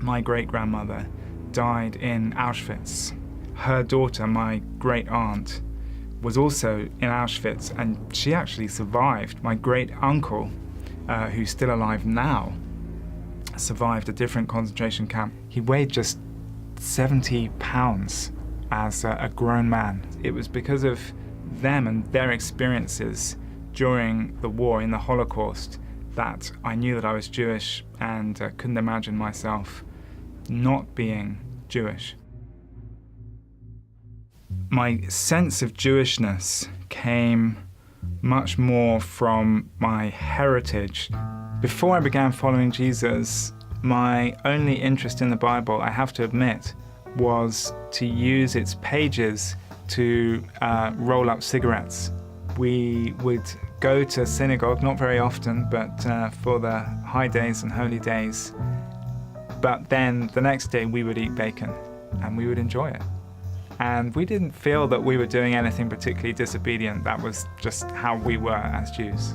My great-grandmother died in Auschwitz. Her daughter, my great-aunt, was also in Auschwitz, and she actually survived. My great-uncle, who's still alive now, survived a different concentration camp. He weighed just 70 pounds as a grown man. It was because of them and their experiences during the war in the Holocaust that I knew that I was Jewish and couldn't imagine myself not being Jewish. My sense of Jewishness came much more from my heritage. Before I began following Jesus, my only interest in the Bible, I have to admit, was to use its pages to roll up cigarettes. We would go to synagogue, not very often, but for the high days and holy days. But then the next day we would eat bacon and we would enjoy it. And we didn't feel that we were doing anything particularly disobedient. That was just how we were as Jews.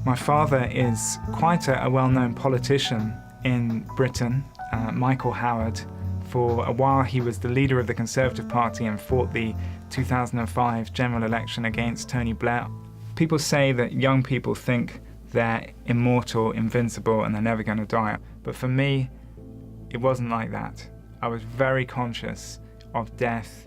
My father is quite a well-known politician in Britain, Michael Howard. For a while he was the leader of the Conservative Party and fought the 2005 general election against Tony Blair. People say that young people think they're immortal, invincible, and they're never going to die. But for me, it wasn't like that. I was very conscious of death.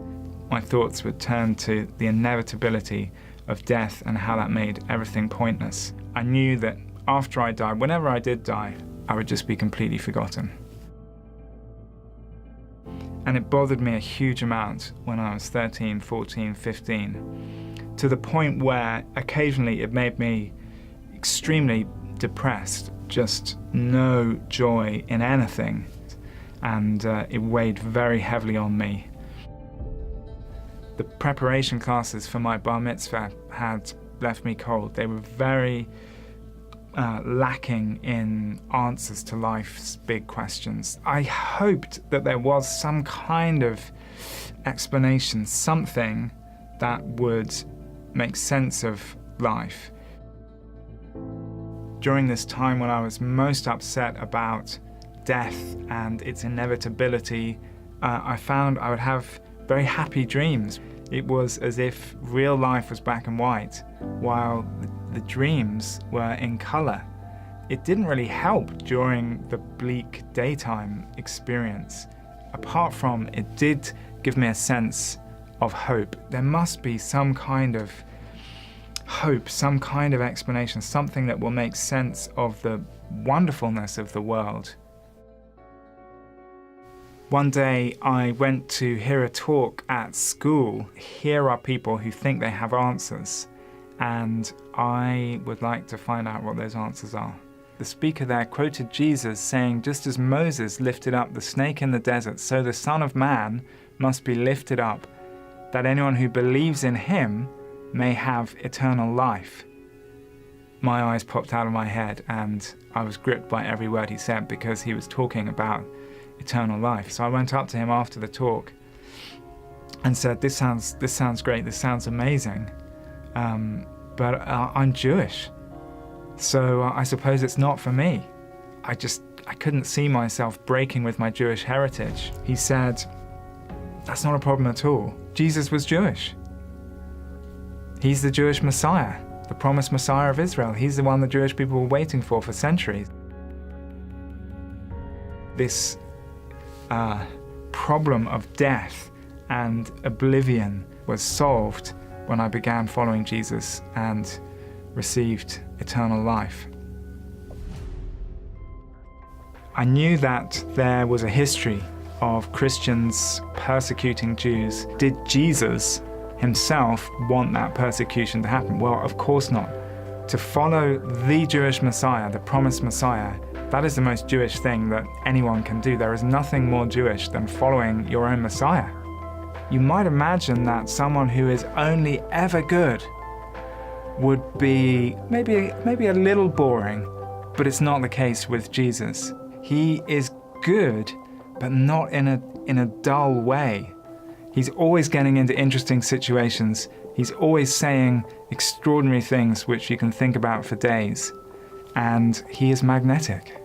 My thoughts would turn to the inevitability of death and how that made everything pointless. I knew that after I died, whenever I did die, I would just be completely forgotten. And it bothered me a huge amount when I was 13, 14, 15, to the point where occasionally it made me extremely depressed, just no joy in anything, and it weighed very heavily on me. The preparation classes for my bar mitzvah had left me cold. They were very lacking in answers to life's big questions. I hoped that there was some kind of explanation, something that would make sense of life. During this time when I was most upset about death and its inevitability, I found I would have very happy dreams. It was as if real life was black and white, while the dreams were in color. It didn't really help during the bleak daytime experience. Apart from it did give me a sense of hope. There must be some kind of hope, some kind of explanation, something that will make sense of the wonderfulness of the world. One day I went to hear a talk at school. Here are people who think they have answers, and I would like to find out what those answers are. The speaker there quoted Jesus saying, "Just as Moses lifted up the snake in the desert, so the Son of Man must be lifted up, that anyone who believes in him may have eternal life." My eyes popped out of my head and I was gripped by every word he said, because he was talking about eternal life. So I went up to him after the talk and said, this sounds great, this sounds amazing, but I'm Jewish, so I suppose it's not for me. I couldn't see myself breaking with my Jewish heritage. He said, that's not a problem at all. Jesus was Jewish. He's the Jewish Messiah, the promised Messiah of Israel. He's the one the Jewish people were waiting for centuries. This problem of death and oblivion was solved when I began following Jesus and received eternal life. I knew that there was a history of Christians persecuting Jews. Did Jesus himself want that persecution to happen? Well, of course not. To follow the Jewish Messiah, the promised Messiah, that is the most Jewish thing that anyone can do. There is nothing more Jewish than following your own Messiah. You might imagine that someone who is only ever good would be maybe a little boring, but it's not the case with Jesus. He is good, but not in a dull way. He's always getting into interesting situations. He's always saying extraordinary things which you can think about for days. And he is magnetic.